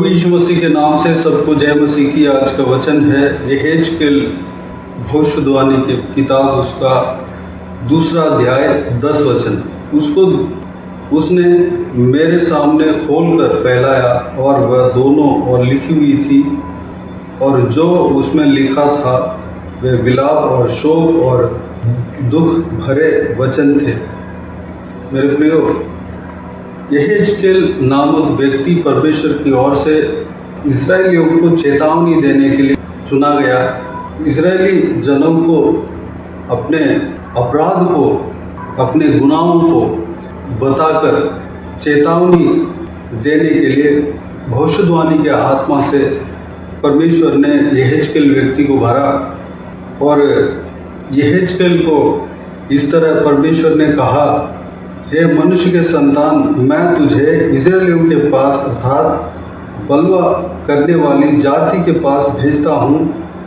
प्रभु यीशु मसीह के नाम से सबको जय मसीह की। आज का वचन है यहेजकेल भविष्यद्वाणी की किताब, उसका 2 अध्याय 10 वचन। उसको उसने मेरे सामने खोलकर फैलाया और वह दोनों ओर लिखी हुई थी, और जो उसमें लिखा था वे विलाप और शोक और दुख भरे वचन थे। मेरे प्रियो, यहेजकेल नामक व्यक्ति परमेश्वर की ओर से इस्राएलियों को चेतावनी देने के लिए चुना गया। इस्राएली जनों को अपने अपराध को, अपने गुनाहों को बताकर चेतावनी देने के लिए भविष्यवाणी के आत्मा से परमेश्वर ने यहेजकेल व्यक्ति को भरा। और यहेजकेल को इस तरह परमेश्वर ने कहा, हे मनुष्य के संतान, मैं तुझे इस्राएलियों के पास अर्थात बलवा करने वाली जाति के पास भेजता हूँ,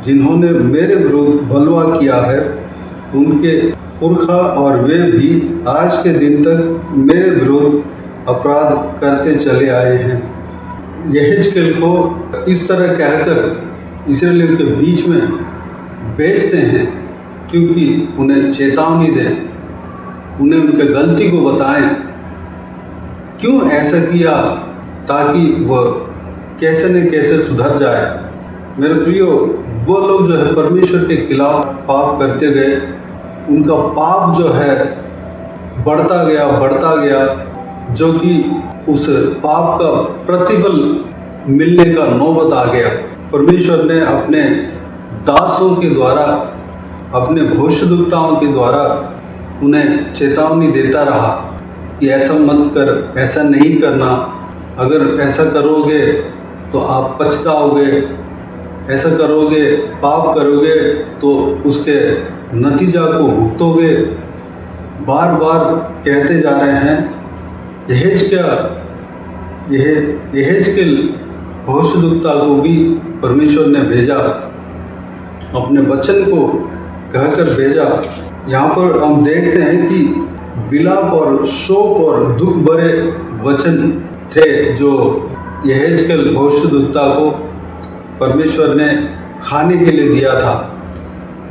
जिन्होंने मेरे विरुद्ध बलवा किया है। उनके पुरखा और वे भी आज के दिन तक मेरे विरुद्ध अपराध करते चले आए हैं। यहेजकेल को इस तरह कहकर इस्राएलियों के बीच में भेजते हैं क्योंकि उन्हें चेतावनी दें, उन्हें उनके गलती को बताएं, क्यों ऐसा किया, ताकि वह कैसे न कैसे सुधर जाए। मेरे प्रियो, वो लोग जो है परमेश्वर के खिलाफ पाप करते गए, उनका पाप जो है बढ़ता गया, जो कि उस पाप का प्रतिफल मिलने का नौबत आ गया। परमेश्वर ने अपने दासों के द्वारा, अपने भविष्यद्वक्ताओं के द्वारा उन्हें चेतावनी देता रहा कि ऐसा मत कर, ऐसा नहीं करना, अगर ऐसा करोगे तो आप पछताओगे, ऐसा करोगे, पाप करोगे तो उसके नतीजा को भुगतोगे। बार बार कहते जा रहे हैं। यहेजकेल भविष्यद्वक्ता को भी परमेश्वर ने भेजा, अपने वचन को कहकर भेजा। यहाँ पर हम देखते हैं कि विलाप और शोक और दुख भरे वचन थे जो यहेजकेल भविष्यद्वक्ता को परमेश्वर ने खाने के लिए दिया था,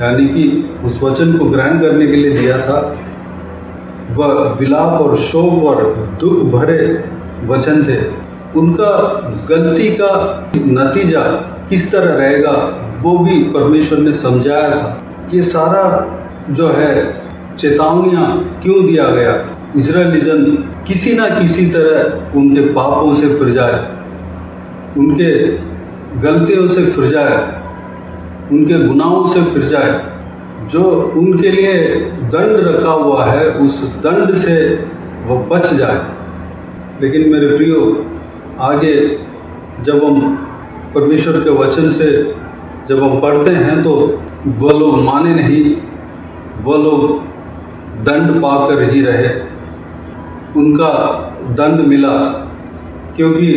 यानी कि उस वचन को ग्रहण करने के लिए दिया था। वह विलाप और शोक और दुख भरे वचन थे। उनका गलती का नतीजा किस तरह रहेगा वो भी परमेश्वर ने समझाया था। ये सारा जो है चेतावनियाँ क्यों दिया गया, इजरायली जन किसी ना किसी तरह उनके पापों से फिर जाए, उनके गलतियों से फिर जाए, उनके गुनाहों से फिर जाए। जो उनके लिए दंड रखा हुआ है उस दंड से वो बच जाए। लेकिन मेरे प्रियो, आगे जब हम परमेश्वर के वचन से जब हम पढ़ते हैं तो वो लोग माने नहीं, वो लोग दंड पाकर ही रहे। उनका दंड मिला क्योंकि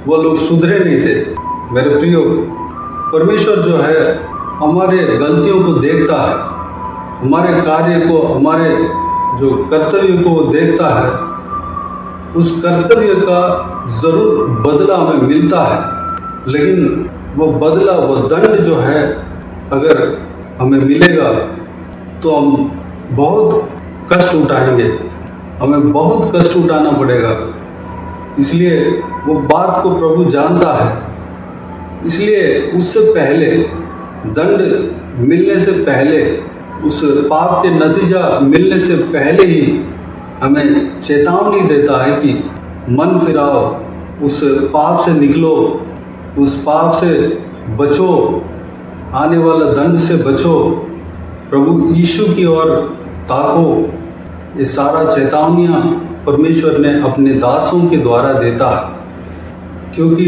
वो लोग सुधरे नहीं थे। मेरे प्रियो, परमेश्वर जो है हमारे गलतियों को देखता है, हमारे कार्य को, हमारे जो कर्तव्य को वो देखता है। उस कर्तव्य का ज़रूर बदला हमें मिलता है, लेकिन वो बदला, वो दंड जो है अगर हमें मिलेगा तो हम बहुत कष्ट उठाएंगे, हमें बहुत कष्ट उठाना पड़ेगा। इसलिए वो बात को प्रभु जानता है। इसलिए उससे पहले, दंड मिलने से पहले, उस पाप के नतीजा मिलने से पहले ही हमें चेतावनी देता है कि मन फिराओ, उस पाप से निकलो, उस पाप से बचो, आने वाला दंड से बचो, प्रभु यीशु की ओर ताको। ये सारा चेतावनियाँ परमेश्वर ने अपने दासों के द्वारा देता है, क्योंकि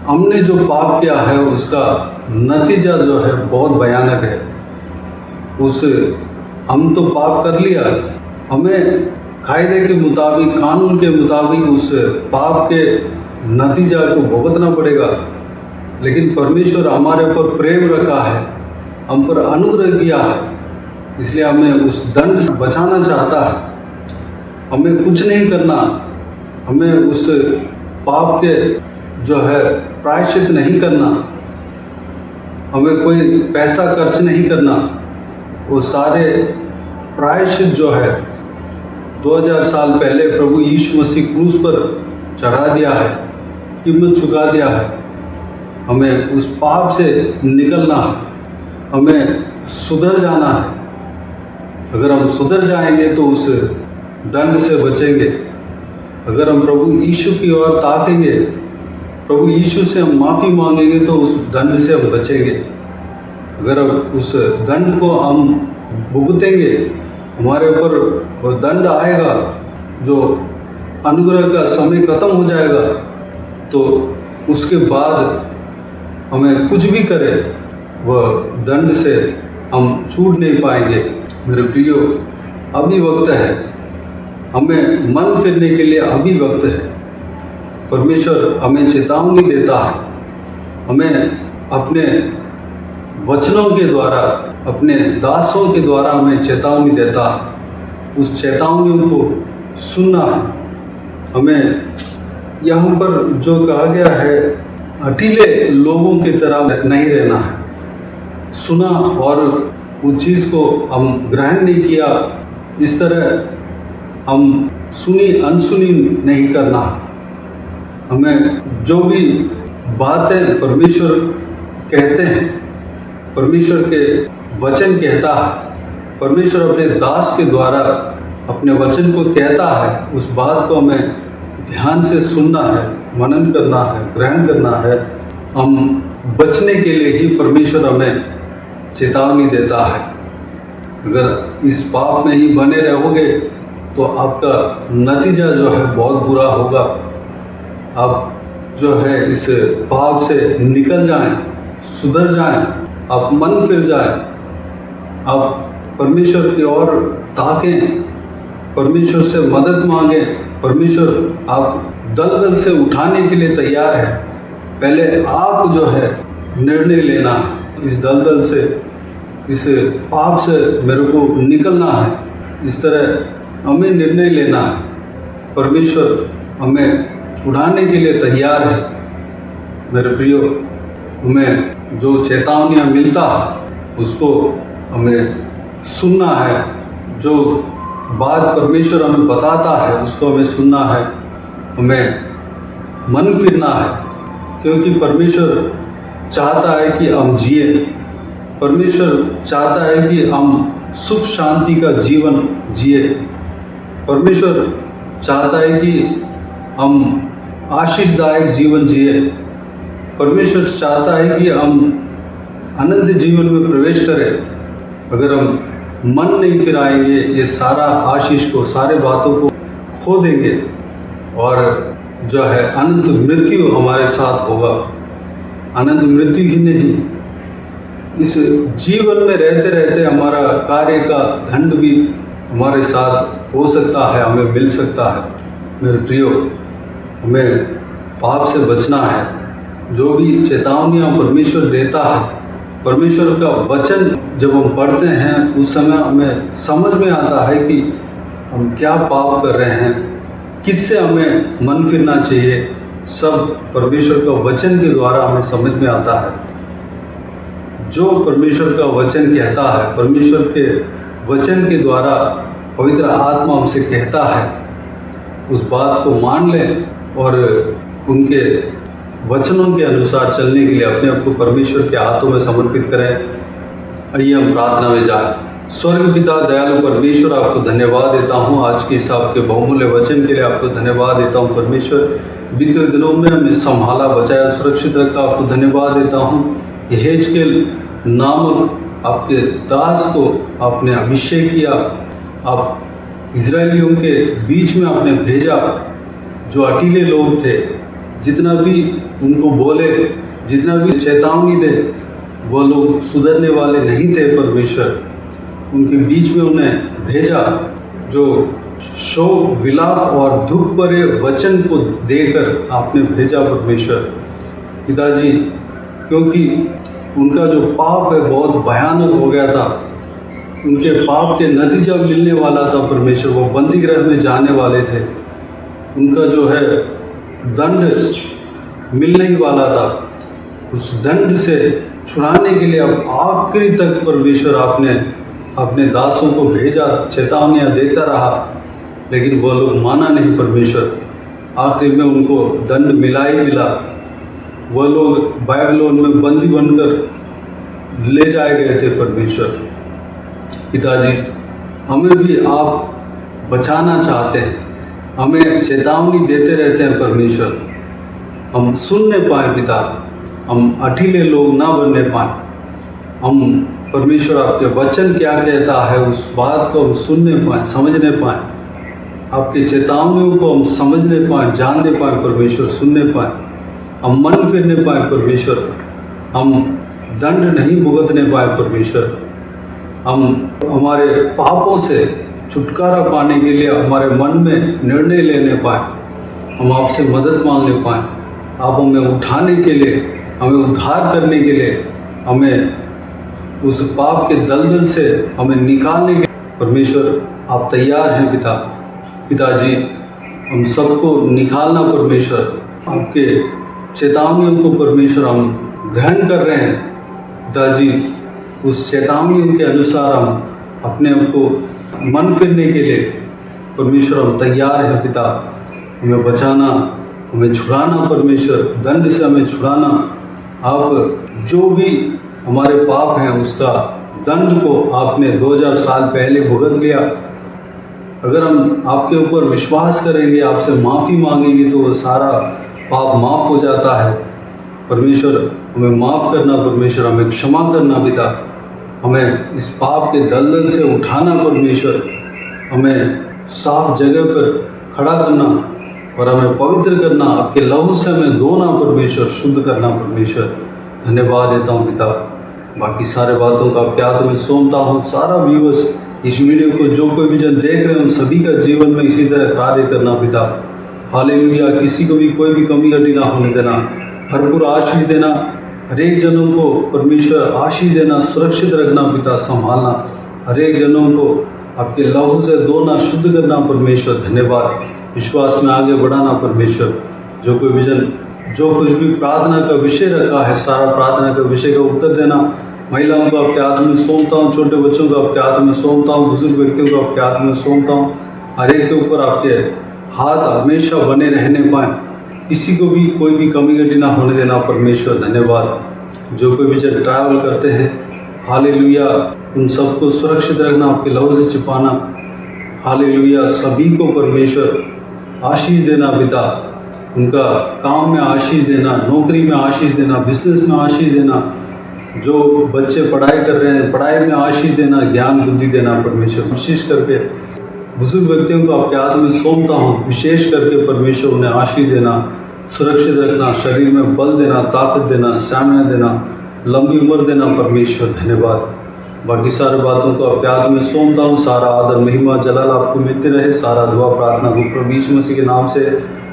हमने जो पाप किया है उसका नतीजा जो है बहुत भयानक है। हम तो पाप कर लिया, हमें कायदे के मुताबिक, कानून के मुताबिक उस पाप के नतीजा को भुगतना पड़ेगा। लेकिन परमेश्वर हमारे ऊपर प्रेम रखा है, हम पर अनुग्रह किया है, इसलिए हमें उस दंड से बचाना चाहता है। हमें कुछ नहीं करना, हमें उस पाप के जो है प्रायश्चित नहीं करना, हमें कोई पैसा खर्च नहीं करना, वो सारे प्रायश्चित जो है 2000 साल पहले प्रभु यीशु मसीह क्रूस पर चढ़ा दिया है, कीमत चुका दिया है। हमें उस पाप से निकलना है, हमें सुधर जाना है। अगर हम सुधर जाएंगे तो उस दंड से बचेंगे। अगर हम प्रभु यीशु की ओर ताकेंगे, प्रभु यीशु से हम माफ़ी मांगेंगे तो उस दंड से हम बचेंगे। अगर हम उस दंड को हम भुगतेंगे, हमारे ऊपर वो दंड आएगा, जो अनुग्रह का समय खत्म हो जाएगा, तो उसके बाद हमें कुछ भी करे वह दंड से हम छूट नहीं पाएंगे। मेरे प्रियो, अभी वक्त है, हमें मन फिरने के लिए अभी वक्त है। परमेश्वर हमें चेतावनी देता है, हमें अपने वचनों के द्वारा, अपने दासों के द्वारा हमें चेतावनी देता है। उस चेतावनियों को सुनना है। हमें यहाँ पर जो कहा गया है, अकेले लोगों की तरह नहीं रहना है। सुना और उस चीज़ को हम ग्रहण नहीं किया, इस तरह हम सुनी अनसुनी नहीं करना। हमें जो भी बातें परमेश्वर कहते हैं, परमेश्वर के वचन कहता है, परमेश्वर अपने दास के द्वारा अपने वचन को कहता है, उस बात को हमें ध्यान से सुनना है, मनन करना है, ग्रहण करना है। हम बचने के लिए ही परमेश्वर हमें चेतावनी देता है। अगर इस पाप में ही बने रहोगे तो आपका नतीजा जो है बहुत बुरा होगा। आप जो है इस पाप से निकल जाएं, सुधर जाएं, आप मन फिर जाएं, आप परमेश्वर की ओर ताकें, परमेश्वर से मदद मांगें। परमेश्वर आप दलदल से उठाने के लिए तैयार है। पहले आप जो है निर्णय लेना है, इस दलदल से, इस पाप से मेरे को निकलना है। इस तरह हमें निर्णय लेना है। परमेश्वर हमें उठाने के लिए तैयार है। मेरे प्रियो, हमें जो चेतावनियाँ मिलता है उसको हमें सुनना है। जो बात परमेश्वर हमें बताता है उसको हमें सुनना है। हमें मन फिरना है, क्योंकि परमेश्वर चाहता है कि हम जिए। परमेश्वर चाहता है कि हम सुख शांति का जीवन जिए। परमेश्वर चाहता है कि हम आशीषदायक जीवन जिए। परमेश्वर चाहता है कि हम अनंत जीवन में प्रवेश करें। अगर हम मन नहीं फिराएंगे, ये सारा आशीष को, सारे बातों को खो देंगे और जो है अनंत मृत्यु हमारे साथ होगा। अनंत मृत्यु ही नहीं, इस जीवन में रहते रहते हमारा कार्य का दंड भी हमारे साथ हो सकता है, हमें मिल सकता है। मेरे प्रियो, हमें पाप से बचना है। जो भी चेतावनियाँ परमेश्वर देता है, परमेश्वर का वचन जब हम पढ़ते हैं उस समय हमें समझ में आता है कि हम क्या पाप कर रहे हैं, किससे हमें मन फिरना चाहिए। सब परमेश्वर का वचन के द्वारा हमें समझ में आता है। जो परमेश्वर का वचन कहता है, परमेश्वर के वचन के द्वारा पवित्र आत्मा हमसे कहता है, उस बात को मान लें और उनके वचनों के अनुसार चलने के लिए अपने आप को परमेश्वर के हाथों में समर्पित करें। आइए हम प्रार्थना में जाएं। स्वर्ग पिता दयालु परमेश्वर, आपको धन्यवाद देता हूँ आज के इस आपके बहुमूल्य वचन के लिए। आपको धन्यवाद देता हूँ परमेश्वर, बीते दिनों में हमें संभाला, बचाया, सुरक्षित रखा। आपको धन्यवाद देता हूँ यहेजकेल नामक आपके दास को आपने अभिषेक किया, आप इजरायलियों के बीच में आपने भेजा। जो अकेले लोग थे, जितना भी उनको बोले, जितना भी चेतावनी दे, वो लोग सुधरने वाले नहीं थे। परमेश्वर उनके बीच में उन्हें भेजा, जो शोक, विलाप और दुख भरे वचन को देकर आपने भेजा परमेश्वर पिताजी, क्योंकि उनका जो पाप है बहुत भयानक हो गया था। उनके पाप के नतीजा मिलने वाला था परमेश्वर, वो बंदी गृह में जाने वाले थे। उनका जो है दंड मिलने ही वाला था, उस दंड से छुड़ाने के लिए अब आखिरी तक परमेश्वर आपने अपने दासों को भेजा, चेतावनियाँ देता रहा, लेकिन वो लोग माना नहीं परमेश्वर। आखिर में उनको दंड मिला ही मिला। वह लोग बाबिलोन में बंदी बनकर ले जाए गए थे परमेश्वर। पिताजी, हमें भी आप बचाना चाहते हैं, हमें चेतावनी देते रहते हैं परमेश्वर, हम सुनने पाए पिता, हम अठीले लोग ना बनने पाए, हम परमेश्वर आपके वचन क्या कहता है उस बात को हम सुनने पाए, समझने पाए, आपकी चेतावनियों को हम समझने पाए, जानने पाए परमेश्वर, सुनने पाए, हम मन फिरने पाए परमेश्वर, हम दंड नहीं भुगतने पाए परमेश्वर, हम हमारे पापों से छुटकारा पाने के लिए हमारे मन में निर्णय लेने पाए, हम आपसे मदद मांगने पाए, आप हमें उठाने के लिए, हमें उद्धार करने के लिए, हमें उस पाप के दलदल से हमें निकालने के परमेश्वर आप तैयार हैं पिताजी, हम सबको निकालना परमेश्वर, आपके चेतावनियों को परमेश्वर हम ग्रहण कर रहे हैं पिताजी। उस चेतावनियों के अनुसार हम अपने आप को मन फिरने के लिए परमेश्वर हम तैयार हैं पिता। हमें बचाना, हमें छुड़ाना परमेश्वर, दंड से हमें छुड़ाना। आप जो भी हमारे पाप हैं उसका दंड को आपने 2000 साल पहले भुगत लिया। अगर हम आपके ऊपर विश्वास करेंगे, आपसे माफ़ी मांगेंगे तो वो सारा पाप माफ़ हो जाता है। परमेश्वर हमें माफ़ करना, परमेश्वर हमें क्षमा करना पिता, हमें इस पाप के दलदल से उठाना परमेश्वर, हमें साफ जगह पर खड़ा करना और हमें पवित्र करना, आपके लहू से हमें धोना परमेश्वर, शुद्ध करना परमेश्वर। धन्यवाद देता हूँ पिता, बाकी सारे बातों का आपके हाथ में सौंपता हूँ। सारा व्यूअर्स इस वीडियो को जो कोई भी जन देख रहे हैं उन सभी का जीवन में इसी तरह कार्य करना पिता। हालेलुया, किसी को भी कोई भी कमी घटी ना होने देना, भरपूर आशीष देना, हर एक जनों को परमेश्वर आशीष देना, सुरक्षित रखना पिता, संभालना, हर एक जनों को आपके लहू से धोना, शुद्ध करना परमेश्वर। धन्यवाद, विश्वास में आगे बढ़ाना परमेश्वर। जो कोई विजन, जो कुछ भी प्रार्थना का विषय रखा है, सारा प्रार्थना का विषय का उत्तर देना। महिलाओं को आपके हाथ में सौंपता हूँ, छोटे बच्चों को आपके हाथ में सौंपता हूँ, बुजुर्ग व्यक्तियों को आपके हाथ में सौंपता हूँ। हर एक के ऊपर आपके हाथ हमेशा बने रहने पाएँ, किसी को भी कोई भी कमी घटी ना होने देना परमेश्वर। धन्यवाद, जो कोई भी जब ट्रैवल करते हैं, हालेलुया, उन सबको सुरक्षित रखना, आपके लहू से छिपाना। हालेलुया, सभी को परमेश्वर आशीष देना पिता, उनका काम में आशीष देना, नौकरी में आशीष देना, बिजनेस में आशीष देना, जो बच्चे पढ़ाई कर रहे हैं पढ़ाई में आशीष देना, ज्ञान बुद्धि देना परमेश्वर। विशेष करके बुजुर्ग व्यक्तियों को आपके हाथ में सौंपता हूँ, विशेष करके परमेश्वर उन्हें आशीष देना, सुरक्षित रखना, शरीर में बल देना, ताकत देना, स्टैमिना देना, लंबी उम्र देना परमेश्वर। धन्यवाद, बाकी सारे बातों को आपके हाथ में सौंपता हूँ। सारा आदर महिमा जलाल आपको मिलते रहे। सारा दुआ प्रार्थना को प्रभु यीशु मसीह के नाम से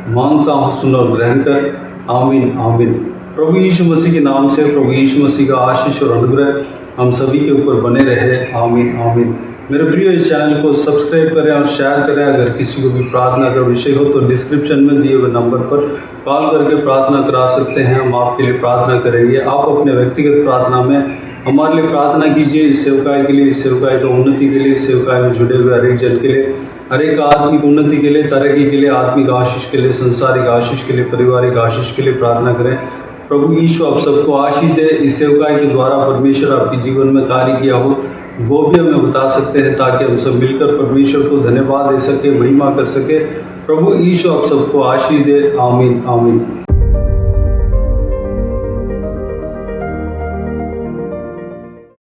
मांगता हूँ, सुन और ग्रहण कर। आमीन आमीन। प्रभु यीशु मसीह के नाम से प्रभु यीशु मसीह का आशीष और अनुग्रह हम सभी के ऊपर बने रहे। आमीन आमीन। मेरे प्रिय, इस चैनल को सब्सक्राइब करें और शेयर करें। अगर किसी को भी प्रार्थना का विषय हो तो डिस्क्रिप्शन में दिए हुए नंबर पर कॉल करके प्रार्थना करा सकते हैं, हम आपके लिए प्रार्थना करेंगे। आप अपने व्यक्तिगत प्रार्थना में हमारे लिए प्रार्थना कीजिए, इस सेवकाई के लिए, इस सेवकाई की उन्नति के लिए, इस सेवकाई में जुड़े हुए हर एक जन के लिए, हर एक आत्मिक उन्नति के लिए, तरक्की के लिए, आत्मिक आशीष के लिए, संसारिक आशीष के लिए, पारिवारिक आशीष के लिए प्रार्थना करें। प्रभु यीशु आप सबको आशीष दे। इस सेवकाई के द्वारा परमेश्वर आपके जीवन में कार्य किया हो वो भी हमें बता सकते हैं, ताकि हम सब मिलकर परमेश्वर को धन्यवाद दे सके, महिमा कर सके। प्रभु यीशु आप सबको आशीष दे। आमीन आमीन।